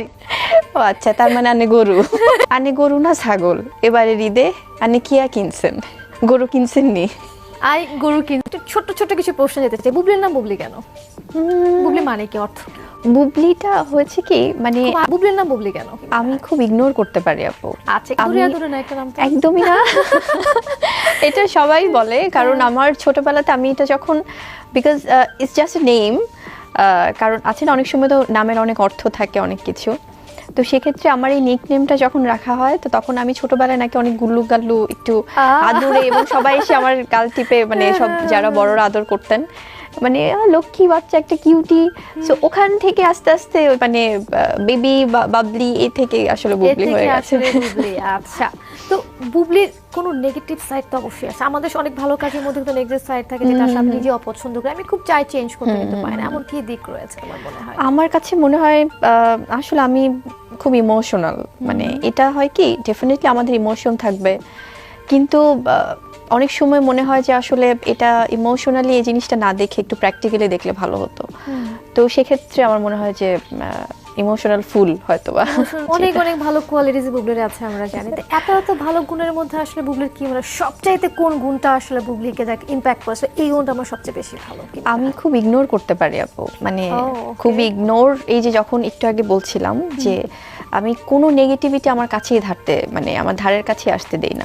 জি। ও আচ্ছা, তার মানে আনে গরু। আনে গরু না ছাগল? এবারে ঈদে আনে কিয়া কিনছেন? গরু কিনছেন নি? আই গরু কিন্তু ছোট ছোট কিছু প্রশ্ন যেতে চাই। বুবলির নাম বুবলি কেন? বুবলি মানে কি, অর্থ কি? বুবলিটা হয়েছে কি, মানে বুবলির নাম বুবলি কেন? আমি খুব ইগনোর করতে পারি আপু। আচ্ছা, দূরে দূরে না একটা নাম তো। একদমই না। এটা সবাই বলে, কারণ আমার ছোটবেলাতে আমি এটা যখন, because it's just a name, কারণ আছে না অনেক সময় তো নামের অনেক অর্থ থাকে অনেক কিছু। তো সেক্ষেত্রে আমার এই নিক নেমটা যখন রাখা হয়, তো তখন আমি ছোটবেলায় নাকি অনেক গুল্লু গাল্লু একটু আদুরে, এবং সবাই এসে আমার গাল টিপে, মানে সব যারা বড়রা আদর করতেন, মানে লক্ষ্মী বাচ্চা একটা কিউটি। সো ওখান থেকে আস্তে আস্তে মানে বেবি বাবলি এই থেকে আসলে বুবলি হয়ে গেছে। বুবলি। আচ্ছা, তো বুবলির কোনো নেগেটিভ সাইড তো অবশ্যই আছে। আমাদের অনেক ভালো কাজের মধ্যে তো নেগেটিভ সাইড থাকে, যেটা আসলে আমি নিজে অপছন্দ করি, আমি খুব চাই চেঞ্জ করতে, কিন্তু পারি না। এমন কি দিক রয়েছে তোমার মনে হয়? আমার কাছে মনে হয় আসলে আমি খুব ইমোশনাল, মানে এটা হয় কি, ডেফিনেটলি আমাদের ইমোশন থাকবে, কিন্তু অনেক সময় মনে হয় যে আসলে এটা ইমোশনালি এই জিনিসটা না দেখে একটু প্র্যাকটিক্যালি দেখলে ভালো হতো। তো সেক্ষেত্রে আমার মনে হয় যে ইমোশনাল ফুল হয়তো বা অনেক অনেক ভালো কোয়ালিটিজ বুবলির আছে, আমরা জানি। তো এত এত ভালো গুণের মধ্যে আসলে বুবলির কি মানে সবচাইতে কোন গুণটা আসলে বুবলিকে যাকে ইমপ্যাক্ট করেছে, এই গুণটা আমার সবচেয়ে বেশি ভালো? আমি খুব ইগনোর করতে পারি আপু, মানে okay. খুব ইগনোর। এই যে যখন একটু আগে বলছিলাম যে আমি কোনো নেগেটিভিটি আমার কাছেই ধারতে, মানে আমার ধারের কাছে আসতে দেই না।